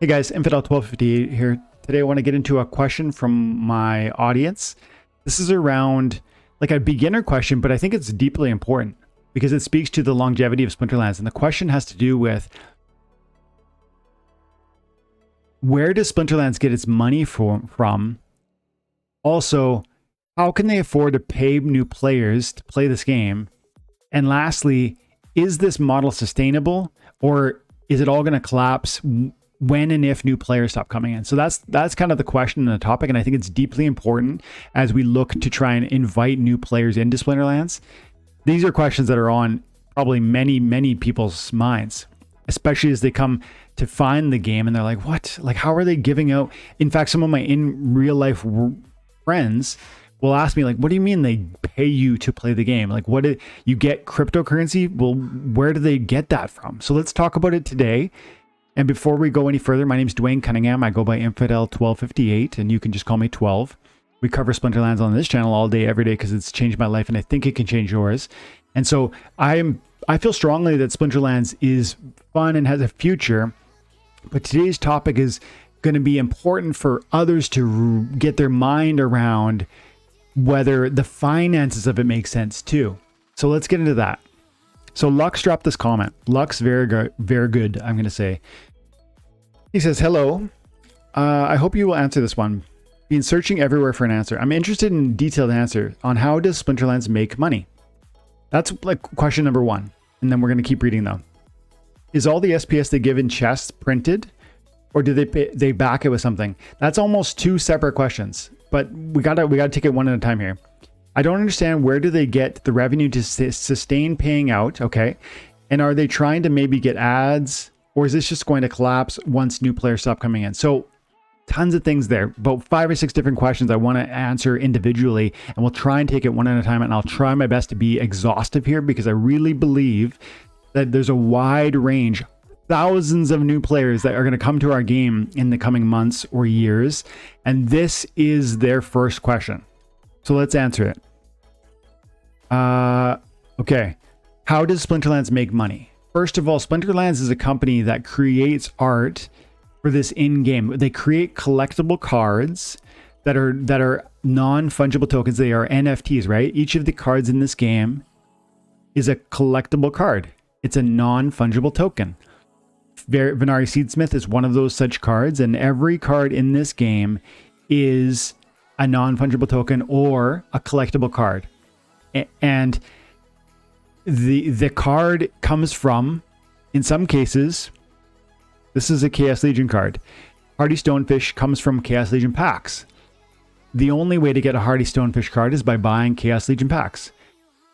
Hey guys, Infidel 1258 here. Today I want to get into a question from my audience. This is around like a beginner question, but I think it's deeply important because it speaks to the longevity of Splinterlands. And the question has to do with, where does Splinterlands get its money from? Also, how can they afford to pay new players to play this game? And lastly, is this model sustainable, or is it all going to collapse when and if new players stop coming in? So that's kind of the question and the topic, and I think it's deeply important as we look to try and invite new players into Splinterlands. These are questions that are on probably many people's minds, especially as they come to find the game and they're like, what? Like, how are they giving out? In fact, some of my in real life friends will ask me, like, what do you mean they pay you to play the game? Like, what did you get cryptocurrency? Well, where do they get that from? So let's talk about it today. And before we go any further, my name is Dwayne Cunningham. I go by Infidel 1258, and you can just call me 12. We cover Splinterlands on this channel all day, every day, because it's changed my life, and I think it can change yours. And so I feel strongly that Splinterlands is fun and has a future, but today's topic is going to be important for others to get their mind around whether the finances of it make sense too. So let's get into that. So Lux dropped this comment. Lux, very good, I'm going to say. He says, hello. I hope you will answer this one. Been searching everywhere for an answer. I'm interested in a detailed answer on how does Splinterlands make money? That's like question number one. And then we're going to keep reading though. Is all the SPS they give in chests printed, or do they back it with something? That's almost two separate questions, but we gotta take it one at a time here. I don't understand, where do they get the revenue to sustain paying out? Okay. And are they trying to maybe get ads, or is this just going to collapse once new players stop coming in? So tons of things there, about 5 or 6 different questions I want to answer individually, and we'll try and take it one at a time. And I'll try my best to be exhaustive here because I really believe that there's a wide range, thousands of new players that are going to come to our game in the coming months or years. And this is their first question. So let's answer it. Okay. How does Splinterlands make money? First of all, Splinterlands is a company that creates art for this in-game. They create collectible cards that are non-fungible tokens. They are NFTs, right? Each of the cards in this game is a collectible card. It's a non-fungible token. Venari Seedsmith is one of those such cards, and every card in this game is a non-fungible token or a collectible card. And the card comes from, in some cases, this is a Chaos Legion card. Hardy Stonefish comes from Chaos Legion packs. The only way to get a Hardy Stonefish card is by buying Chaos Legion packs.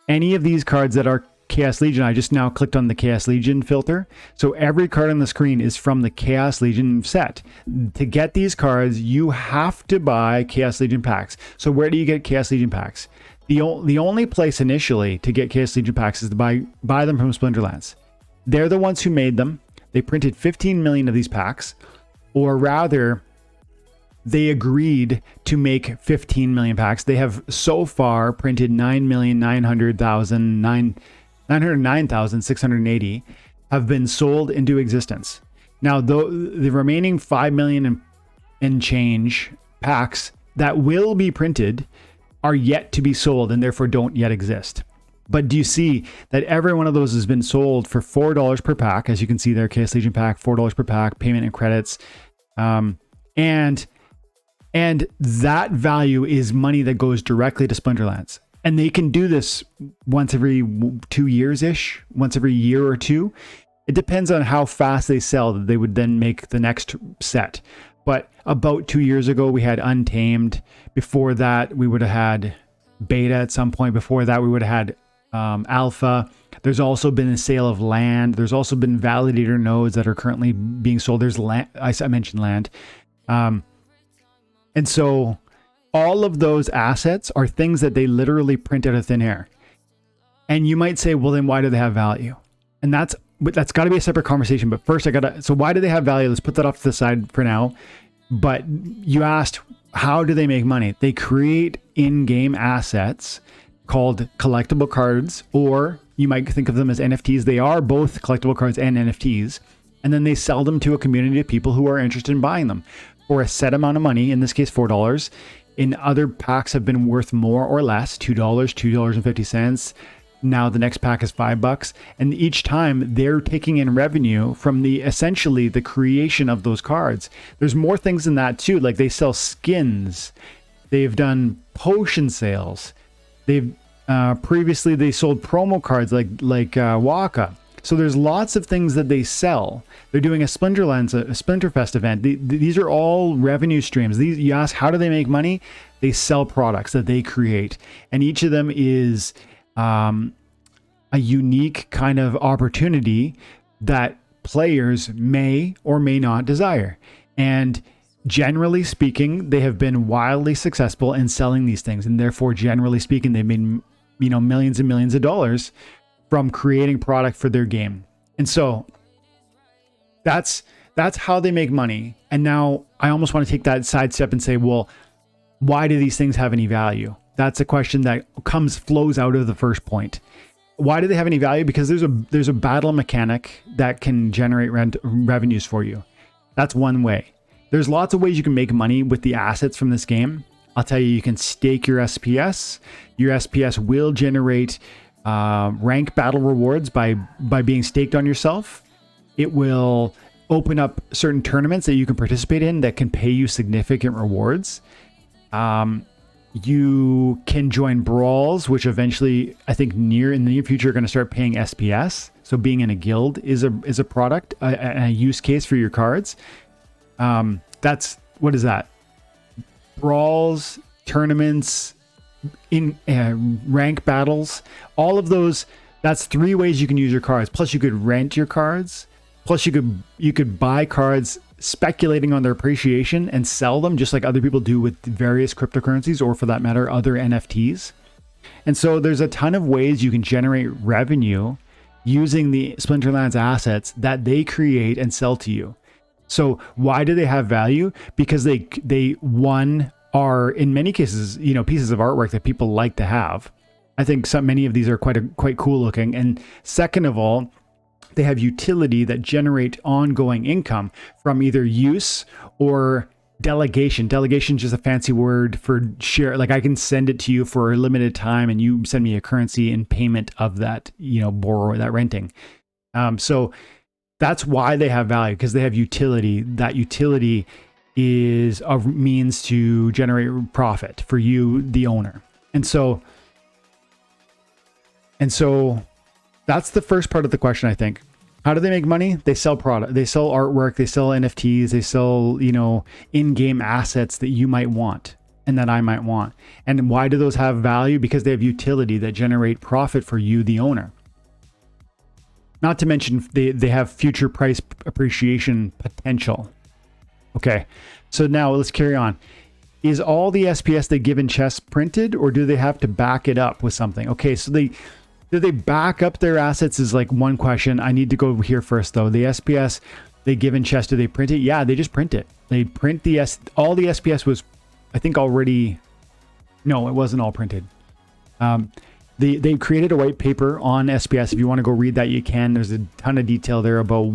Any of these cards that are Chaos Legion, I just now clicked on the Chaos Legion filter. So every card on the screen is from the Chaos Legion set. To get these cards, you have to buy Chaos Legion packs. So where do you get Chaos Legion packs? The only place initially to get Chaos Legion packs is to buy them from Splinterlands. They're the ones who made them. They printed 15 million of these packs, or rather, they agreed to make 15 million packs. They have so far printed 909,680 have been sold into existence. Now, the remaining 5 million and change packs that will be printed are yet to be sold and therefore don't yet exist. But do you see that every one of those has been sold for $4 per pack? As you can see there, Chaos Legion pack, $4 per pack, payment and credits. And that value is money that goes directly to Splinterlands. And they can do this once every 2 years-ish, once every year or two. It depends on how fast they sell that they would then make the next set. But about 2 years ago, we had Untamed. Before that, we would have had Beta at some point. Before that, we would have had Alpha. There's also been a sale of land. There's also been validator nodes that are currently being sold. There's land. I mentioned land. And so all of those assets are things that they literally print out of thin air. And you might say, well, then why do they have value? And that's got to be a separate conversation. But first, so why do they have value? Let's put that off to the side for now. But you asked, how do they make money? They create in-game assets called collectible cards, or you might think of them as NFTs. They are both collectible cards and NFTs. and then they sell them to a community of people who are interested in buying them for a set amount of money, in this case $4. In other packs have been worth more or less, $2, $2.50. Now the next pack is $5, and each time they're taking in revenue from essentially the creation of those cards. There's more things than that too. Like they sell skins, they've done potion sales, they've previously they sold promo cards like Waka. So there's lots of things that they sell. They're doing a Splinterlands, a Splinterfest event. These are all revenue streams. You ask, how do they make money? They sell products that they create, and each of them is a unique kind of opportunity that players may or may not desire. And generally speaking, they have been wildly successful in selling these things, and therefore, generally speaking, they've made millions and millions of dollars from creating product for their game. And so that's how they make money. And now I almost want to take that sidestep and say, well, why do these things have any value? That's a question that flows out of the first point. Why do they have any value? Because there's a battle mechanic that can generate revenues for you. That's one way. There's lots of ways you can make money with the assets from this game. I'll tell you can stake your SPS. Your SPS will generate rank battle rewards by being staked on yourself. It will open up certain tournaments that you can participate in that can pay you significant rewards. You can join brawls, which eventually, I think, in the near future, are going to start paying SPS. So being in a guild is a product, a use case for your cards. What is that? Brawls, tournaments, in rank battles, all of those. That's 3 ways you can use your cards. Plus, you could rent your cards. Plus, you could buy cards speculating on their appreciation and sell them just like other people do with various cryptocurrencies, or for that matter, other NFTs. And so there's a ton of ways you can generate revenue using the Splinterlands assets that they create and sell to you. So why do they have value? Because they are in many cases, pieces of artwork that people like to have. I think many of these are quite cool looking. And second of all, they have utility that generate ongoing income from either use or delegation. Delegation is just a fancy word for share. Like I can send it to you for a limited time and you send me a currency in payment of that, borrow, that renting. So that's why they have value, because they have utility. That utility is a means to generate profit for you, the owner. And so that's the first part of the question, I think. How do they make money? They sell product, they sell artwork, they sell NFTs, they sell, in-game assets that you might want and that I might want. And why do those have value? Because they have utility that generate profit for you, the owner. Not to mention they have future price appreciation potential. Okay, so now let's carry on. Is all the SPS they give in chests printed, or do they have to back it up with something? Okay, so do they back up their assets is like one question. I need to go here first though. The SPS they give in chests, do they print it? Yeah, they just print it. They print all the SPS was, I think already, no, it wasn't all printed. They created a white paper on SPS. If you want to go read that, you can. There's a ton of detail there about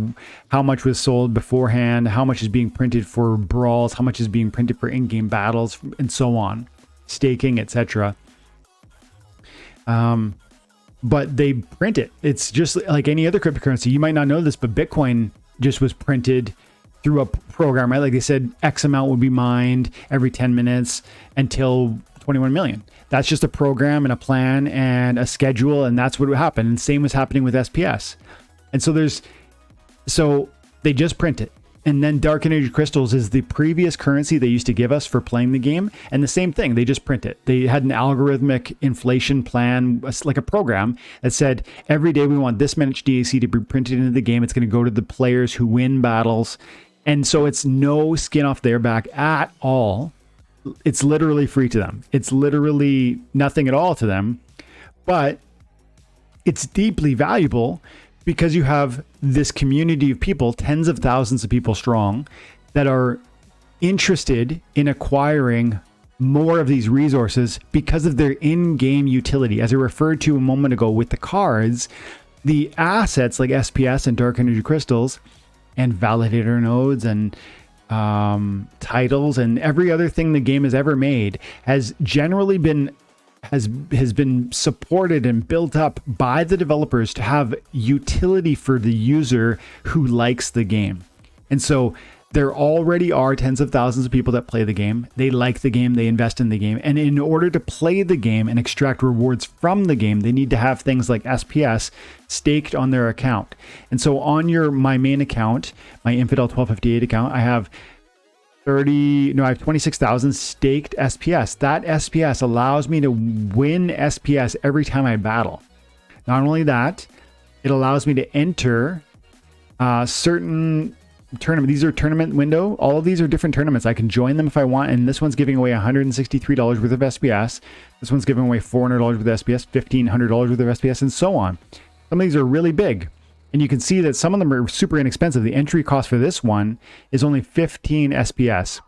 how much was sold beforehand, how much is being printed for brawls, how much is being printed for in-game battles, and so on, staking, etc. But they print it. It's just like any other cryptocurrency. You might not know this, but Bitcoin just was printed through a program, right? Like they said, X amount would be mined every 10 minutes until 21 million. That's just a program and a plan and a schedule, and that's what would happen. And same was happening with SPS. And so they just print it. And then dark energy crystals is the previous currency they used to give us for playing the game. And the same thing, they just print it. They had an algorithmic inflation plan, like a program that said, every day we want this much DAC to be printed into the game. It's going to go to the players who win battles. And so it's no skin off their back at all. It's literally free to them. It's literally nothing at all to them, but it's deeply valuable because you have this community of people, tens of thousands of people strong, that are interested in acquiring more of these resources because of their in-game utility. As I referred to a moment ago with the cards, the assets like SPS and dark energy crystals and validator nodes and titles and every other thing the game has ever made has generally been has been supported and built up by the developers to have utility for the user who likes the game. And so there already are tens of thousands of people that play the game. They like the game, they invest in the game. And in order to play the game and extract rewards from the game, they need to have things like SPS staked on their account. And so on my main account, my Infidel 1258 account, I have 26,000 staked SPS. That SPS allows me to win SPS every time I battle. Not only that, it allows me to enter certain tournament. These are tournament window. All of these are different tournaments. I can join them if I want. And this one's giving away $163 worth of SPS. This one's giving away $400 worth of SPS, $1,500 worth of SPS, and so on. Some of these are really big. And you can see that some of them are super inexpensive. The entry cost for this one is only 15 SPS.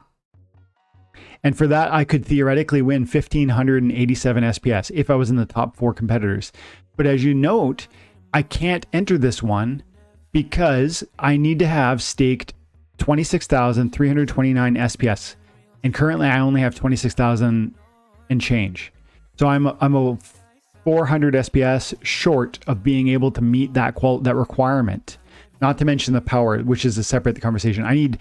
And for that, I could theoretically win 1,587 SPS if I was in the top 4 competitors. But as you note, I can't enter this one because I need to have staked 26,329 SPS. And currently I only have 26,000 and change. So I'm a 400 SPS short of being able to meet that requirement. Not to mention the power, which is a separate conversation. I need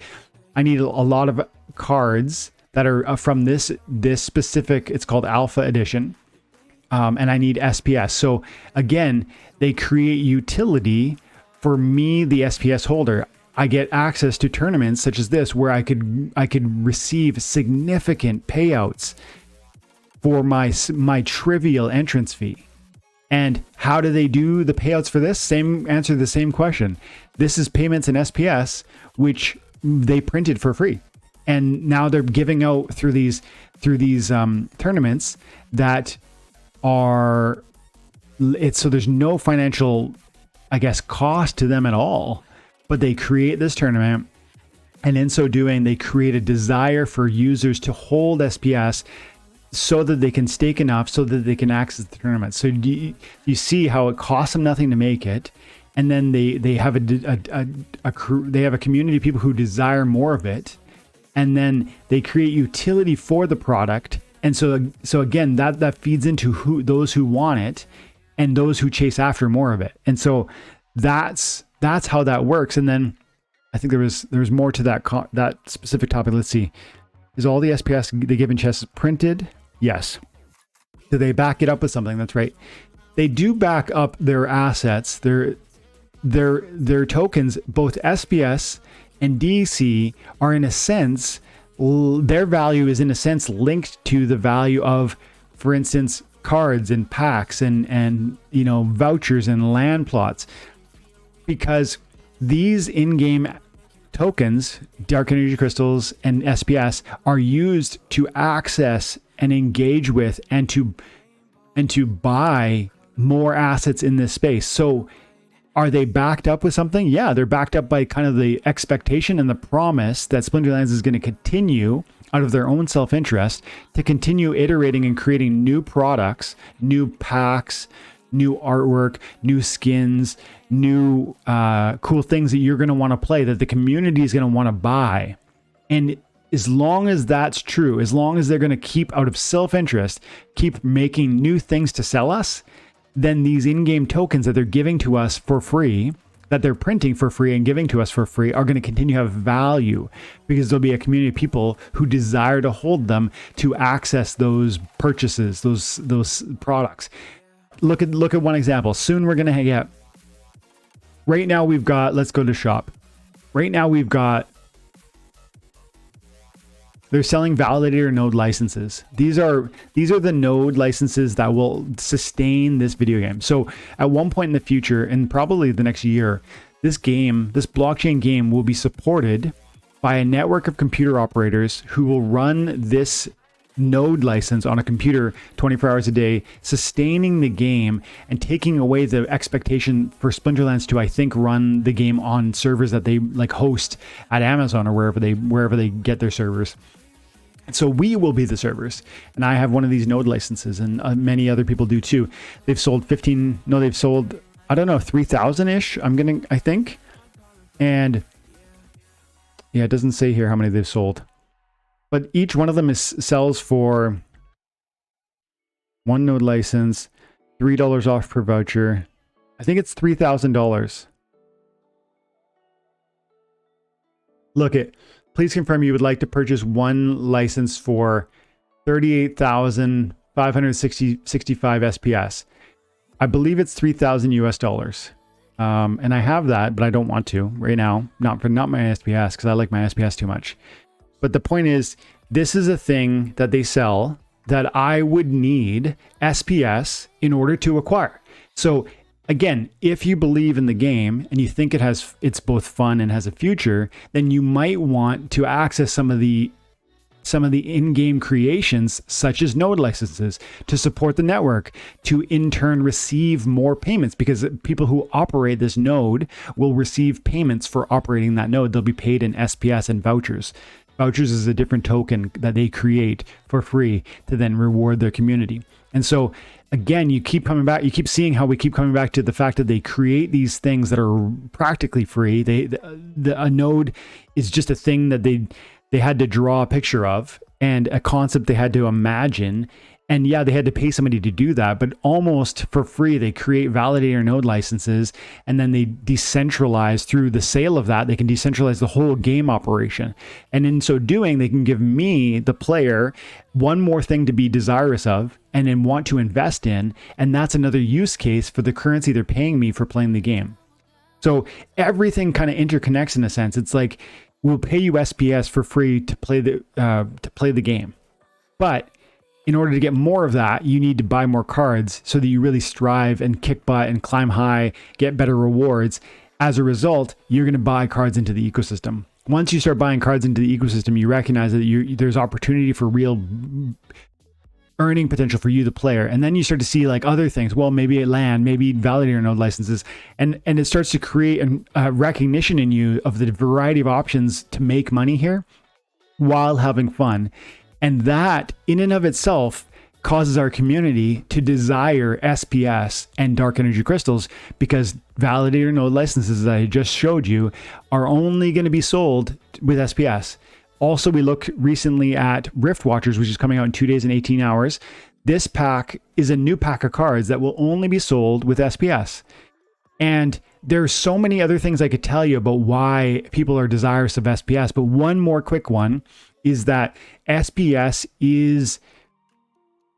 a lot of cards that are from this specific, it's called Alpha Edition. And I need SPS. So again, they create utility for me, the SPS holder. I get access to tournaments such as this where I could receive significant payouts for my trivial entrance fee. And how do they do the payouts for this? Same answer to the same question. This is payments in SPS, which they printed for free. And now they're giving out through these tournaments that are, so there's no financial, I guess, cost to them at all, but they create this tournament, and in so doing, they create a desire for users to hold SPS so that they can stake enough so that they can access the tournament. So you see how it costs them nothing to make it, and then they have a community of people who desire more of it, and then they create utility for the product, and so again that feeds into those who want it and those who chase after more of it. And so that's how that works. And then I think there was more to that specific topic. Let's see. Is all the SPS they give in chests printed? Yes. Do they back it up with something? That's right. They do back up their assets, their tokens. Both SPS and DC are, in a sense, their value is in a sense linked to the value of, for instance, cards and packs and vouchers and land plots, because these in-game tokens, dark energy crystals and SPS, are used to access and engage with and to buy more assets in this space. So are they backed up with something? Yeah, they're backed up by kind of the expectation and the promise that Splinterlands is going to continue out of their own self-interest to continue iterating and creating new products, new packs, new artwork, new skins, new cool things that you're going to want to play, that the community is going to want to buy. And as long as that's true, as long as they're going to keep, out of self-interest, keep making new things to sell us, then these in-game tokens that they're giving to us for free, that they're printing for free and giving to us for free, are going to continue to have value, because there'll be a community of people who desire to hold them to access those purchases, those products. Look at one example. Soon we're going to get, right now we've got, let's go to shop. Right now we've got, they're selling validator node licenses. These are the node licenses that will sustain this video game. So at one point in the future, and probably the next year, this blockchain game will be supported by a network of computer operators who will run this node license on a computer 24 hours a day, sustaining the game and taking away the expectation for Splinterlands to, I think, run the game on servers that they like host at Amazon or wherever they get their servers. So we will be the servers, and I have one of these node licenses, and many other people do too. They've sold 3,000-ish, I think. And Yeah, it doesn't say here how many they've sold. But each one of them sells for one node license, $3 off per voucher. I think it's $3,000. Look it. Please confirm you would like to purchase one license for 38,565 SPS. I believe it's 3,000 US dollars. And I have that, but I don't want to right now. Not my SPS, because I like my SPS too much. But the point is, this is a thing that they sell that I would need SPS in order to acquire. So again, if you believe in the game and you think it's both fun and has a future, then you might want to access some of the in-game creations, such as node licenses, to support the network, to in turn receive more payments, because people who operate this node will receive payments for operating that node. They'll be paid in SPS and vouchers. Vouchers is a different token that they create for free to then reward their community. And so again, you keep coming back, you keep seeing how we keep coming back to the fact that they create these things that are practically free. A node is just a thing that they had to draw a picture of and a concept they had to imagine. And yeah, they had to pay somebody to do that, but almost for free, they create validator node licenses, and then they decentralize through the sale of that. They can decentralize the whole game operation. And in so doing, they can give me, the player, one more thing to be desirous of and then want to invest in. And that's another use case for the currency they're paying me for playing the game. So everything kind of interconnects in a sense. It's like, we'll pay you SPS for free to play the game. But in order to get more of that, you need to buy more cards so that you really strive and kick butt and climb high, get better rewards. As a result, you're going to buy cards into the ecosystem. Once you start buying cards into the ecosystem, you recognize that there's opportunity for real earning potential for you, the player. And then you start to see like other things. Well, maybe land, maybe validator node licenses. And it starts to create a recognition in you of the variety of options to make money here while having fun. And that in and of itself causes our community to desire SPS and dark energy crystals, because validator node licenses that I just showed you are only going to be sold with SPS. Also, we looked recently at Rift Watchers, which is coming out in 2 days and 18 hours. This pack is a new pack of cards that will only be sold with SPS. And there's so many other things I could tell you about why people are desirous of SPS, but one more quick one is that SPS is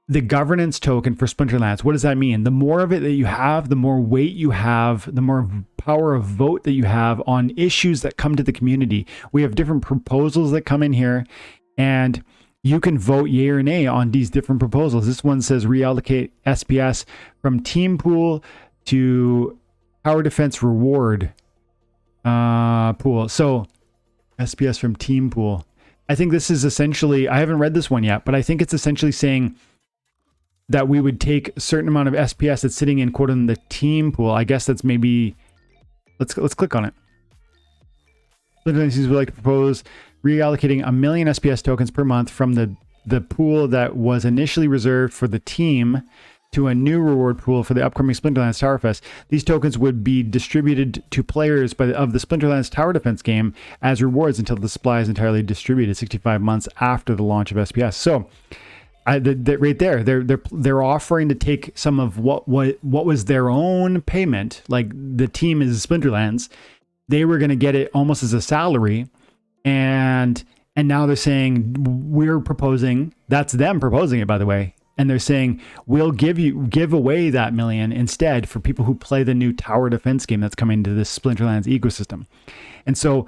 the governance token for Splinterlands. What does that mean? The more of it that you have, the more weight you have, the more power of vote that you have on issues that come to the community. We have different proposals that come in here, and you can vote yay or nay on these different proposals. This one says reallocate SPS from team pool to power defense reward pool. So SPS from team pool. I think this is essentially, I haven't read this one yet, but I think it's essentially saying that we would take a certain amount of SPS that's sitting in quote on the team pool. I guess that's maybe, let's click on it. Splinterlands would like to propose reallocating 1 million SPS tokens per month from the pool that was initially reserved for the team to a new reward pool for the upcoming Splinterlands Tower Fest. These tokens would be distributed to players of the Splinterlands Tower Defense game as rewards until the supply is entirely distributed 65 months after the launch of SPS. So right there, they're offering to take some of what was their own payment, like the team is Splinterlands. They were going to get it almost as a salary, and now they're saying we're proposing. That's them proposing it, by the way. And they're saying, we'll give away that million instead for people who play the new tower defense game that's coming to this Splinterlands ecosystem. And so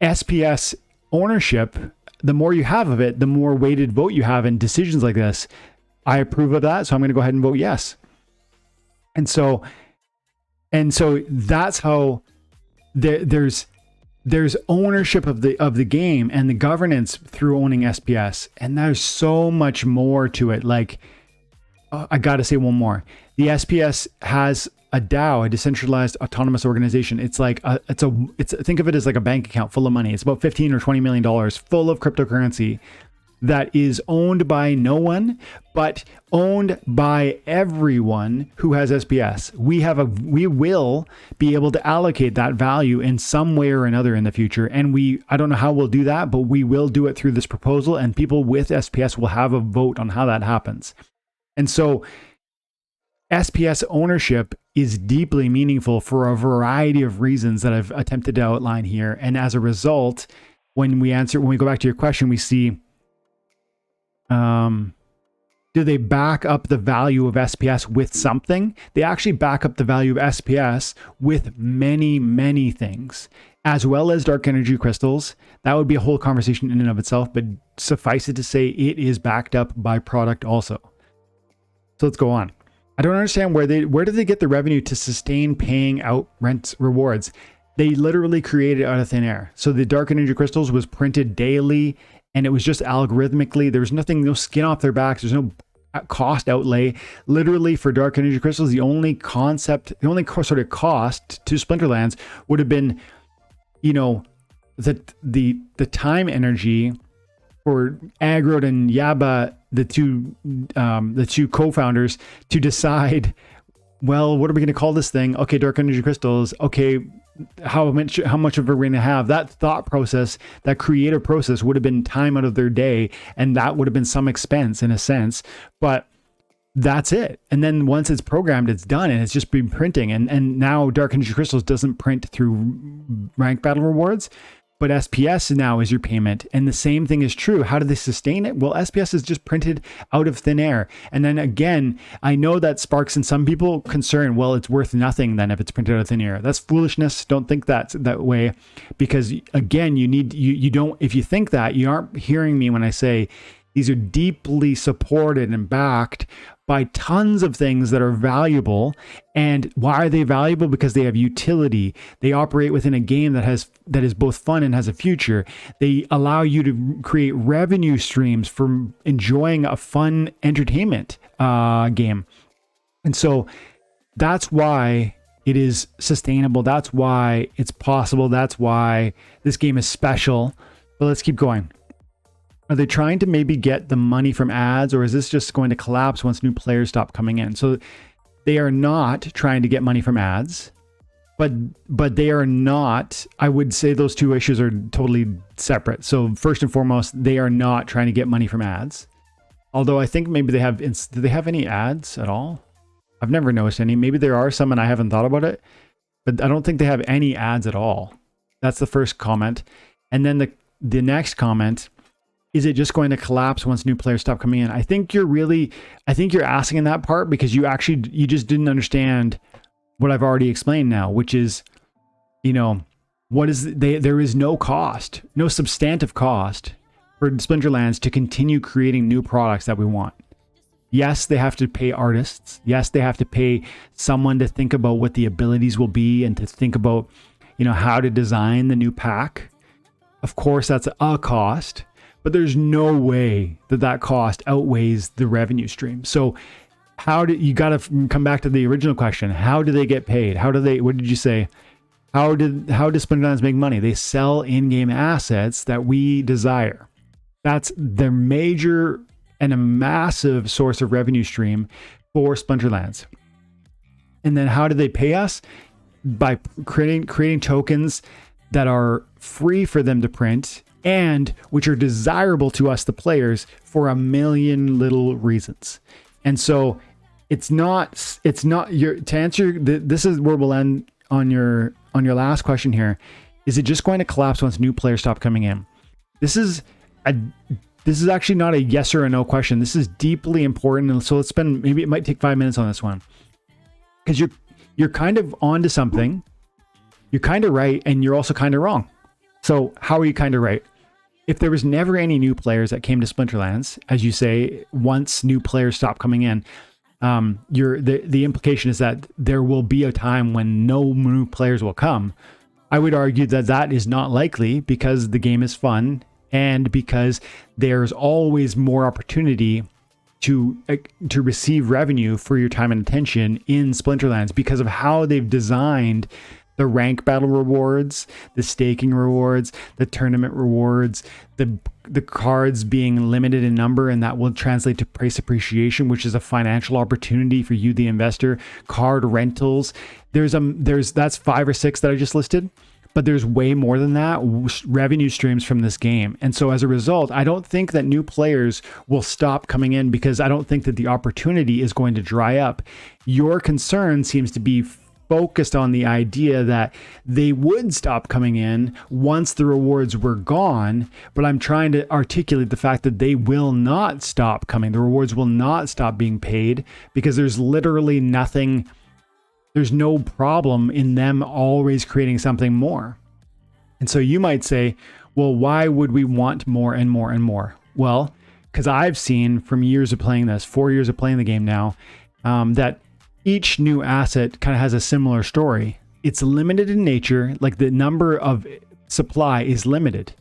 SPS ownership, the more you have of it, the more weighted vote you have in decisions like this. I approve of that, so I'm going to go ahead and vote yes. And so that's how there's ownership of the game and the governance through owning SPS. And there's so much more to it. Like, I got to say one more. The SPS has a DAO, a decentralized autonomous organization. It's like think of it as like a bank account full of money. It's about $15 or $20 million full of cryptocurrency that is owned by no one, but owned by everyone who has SPS. We will be able to allocate that value in some way or another in the future. And I don't know how we'll do that, but we will do it through this proposal, and people with SPS will have a vote on how that happens. And so SPS ownership is deeply meaningful for a variety of reasons that I've attempted to outline here. And as a result, when we go back to your question, we see, do they back up the value of SPS with something? They actually back up the value of SPS with many, many things, as well as dark energy crystals. That would be a whole conversation in and of itself, but suffice it to say, it is backed up by product also. So let's go on. I don't understand where do they get the revenue to sustain paying out rent rewards? They literally created it out of thin air. So the dark energy crystals was printed daily, and it was just algorithmically. There was no skin off their backs. There's no cost outlay. Literally for dark energy crystals, the only sort of cost to Splinterlands would have been, the time energy for Agrod and Yaba, the two co-founders, to decide, well, what are we going to call this thing? Okay, dark energy crystals. Okay, how much of it we're going to have? That thought process, that creative process, would have been time out of their day, and that would have been some expense in a sense. But that's it. And then once it's programmed, it's done, and it's just been printing. And now dark energy crystals doesn't print through rank battle rewards, but SPS now is your payment. And the same thing is true. How do they sustain it? Well, SPS is just printed out of thin air. And then again, I know that sparks in some people concern, well, it's worth nothing then if it's printed out of thin air. That's foolishness. Don't think that way, because again, you don't, if you think that, you aren't hearing me when I say these are deeply supported and backed by tons of things that are valuable. And why are they valuable? Because they have utility. They operate within a game that is both fun and has a future. They allow you to create revenue streams from enjoying a fun entertainment game. And so that's why it is sustainable. That's why it's possible. That's why this game is special. But let's keep going. Are they trying to maybe get the money from ads, or is this just going to collapse once new players stop coming in? So they are not trying to get money from ads, but they are not, I would say those two issues are totally separate. So first and foremost, they are not trying to get money from ads. Although I think maybe do they have any ads at all? I've never noticed any. Maybe there are some and I haven't thought about it, but I don't think they have any ads at all. That's the first comment. And then the next comment, is it just going to collapse once new players stop coming in? I think you're asking in that part because you just didn't understand what I've already explained now, which is, there is no cost, no substantive cost for Splinterlands to continue creating new products that we want. Yes, they have to pay artists. Yes, they have to pay someone to think about what the abilities will be and to think about, how to design the new pack. Of course, that's a cost. But there's no way that cost outweighs the revenue stream. So you got to come back to the original question. How do they get paid? What did you say? How does Splinterlands make money? They sell in-game assets that we desire. That's their major and a massive source of revenue stream for Splinterlands. And then how do they pay us? By creating tokens that are free for them to print, and which are desirable to us, the players, for a million little reasons. And so it's not to answer this is where we'll end on your last question here. Is it just going to collapse once new players stop coming in? This is actually not a yes or a no question. This is deeply important. And so maybe it might take 5 minutes on this one, because you're kind of onto something. You're kind of right, and you're also kind of wrong. So how are you kind of right? If there was never any new players that came to Splinterlands, as you say, once new players stop coming in, the implication is that there will be a time when no new players will come. I would argue that is not likely, because the game is fun and because there's always more opportunity to receive revenue for your time and attention in Splinterlands because of how they've designed the rank battle rewards, the staking rewards, the tournament rewards, the cards being limited in number, and that will translate to price appreciation, which is a financial opportunity for you, the investor. Card rentals. That's 5 or 6 that I just listed, but there's way more than that, revenue streams from this game. And so as a result, I don't think that new players will stop coming in, because I don't think that the opportunity is going to dry up. Your concern seems to be focused on the idea that they would stop coming in once the rewards were gone, but I'm trying to articulate the fact that they will not stop coming. The rewards will not stop being paid, because there's literally nothing, there's no problem in them always creating something more. And so you might say, well, why would we want more and more and more? Well, because I've seen from years of playing this, 4 years of playing the game now, that each new asset kind of has a similar story. It's limited in nature, like the number of supply is limited.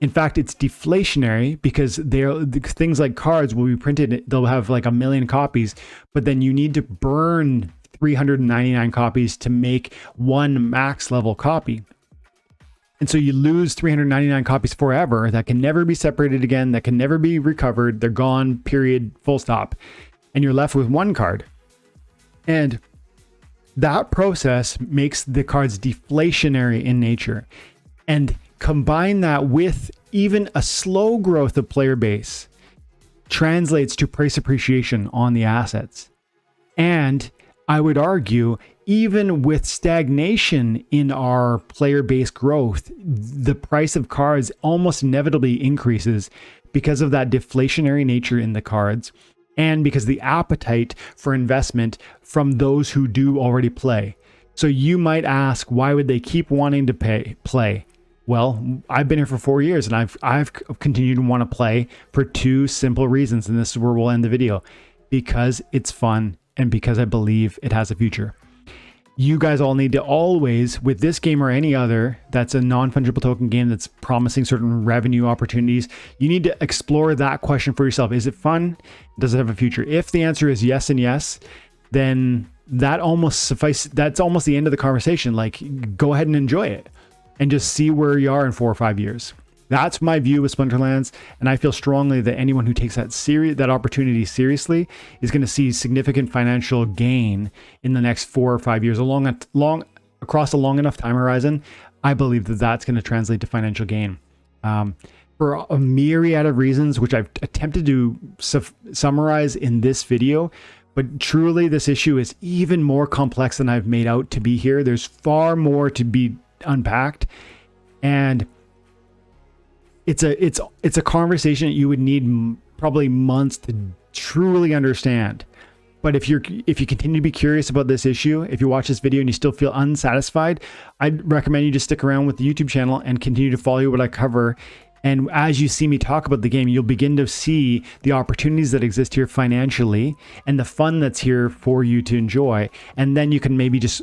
In fact, it's deflationary, because things like cards will be printed, they'll have like 1 million copies, but then you need to burn 399 copies to make one max level copy. And so you lose 399 copies forever that can never be separated again, that can never be recovered. They're gone, period, full stop. And you're left with one card. And that process makes the cards deflationary in nature. And combine that with even a slow growth of player base translates to price appreciation on the assets. And I would argue, even with stagnation in our player base growth, the price of cards almost inevitably increases because of that deflationary nature in the cards, and because the appetite for investment from those who do already play. So you might ask, why would they keep wanting to play? Well, I've been here for 4 years, and I've continued to want to play for 2 simple reasons, and this is where we'll end the video. Because it's fun, and because I believe it has a future. You guys all need to always, with this game or any other that's a non-fungible token game that's promising certain revenue opportunities, you need to explore that question for yourself. Is it fun? Does it have a future? If the answer is yes and yes, then that almost suffices. That's almost the end of the conversation. Like, go ahead and enjoy it and just see where you are in 4 or 5 years. That's my view with Splinterlands, and I feel strongly that anyone who takes that opportunity seriously is going to see significant financial gain in the next 4 or 5 years, across a long enough time horizon. I believe that that's going to translate to financial gain for a myriad of reasons, which I've attempted to summarize in this video. But truly, this issue is even more complex than I've made out to be here. There's far more to be unpacked, and it's a conversation that you would need probably months to truly understand. But if you continue to be curious about this issue, if you watch this video and you still feel unsatisfied, I'd recommend you just stick around with the YouTube channel and continue to follow what I cover. And as you see me talk about the game, you'll begin to see the opportunities that exist here financially and the fun that's here for you to enjoy. And then you can maybe just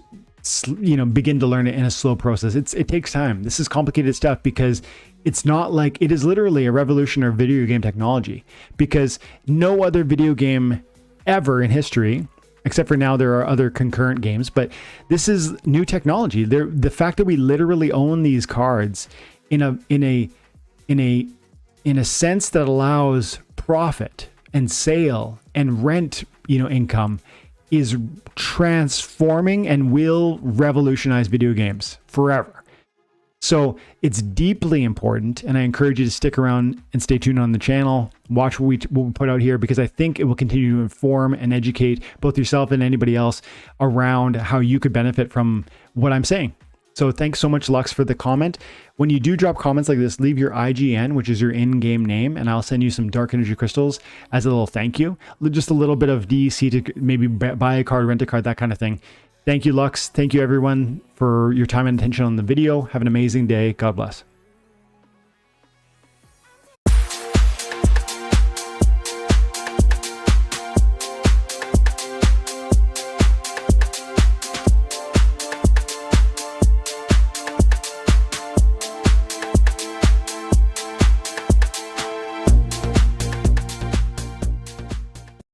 begin to learn it in a slow process. It takes time. This is complicated stuff, because it's not like, it is literally a revolution of video game technology, because no other video game ever in history, except for now there are other concurrent games, but this is new technology. The fact that we literally own these cards in a sense that allows profit and sale and rent, income, is transforming and will revolutionize video games forever. So it's deeply important, and I encourage you to stick around and stay tuned on the channel. Watch what we put out here, because I think it will continue to inform and educate both yourself and anybody else around how you could benefit from what I'm saying. So thanks so much, Lux, for the comment. When you do drop comments like this, leave your IGN, which is your in-game name, and I'll send you some dark energy crystals as a little thank you. Just a little bit of DEC to maybe buy a card, rent a card, that kind of thing. Thank you, Lux. Thank you, everyone, for your time and attention on the video. Have an amazing day. God bless.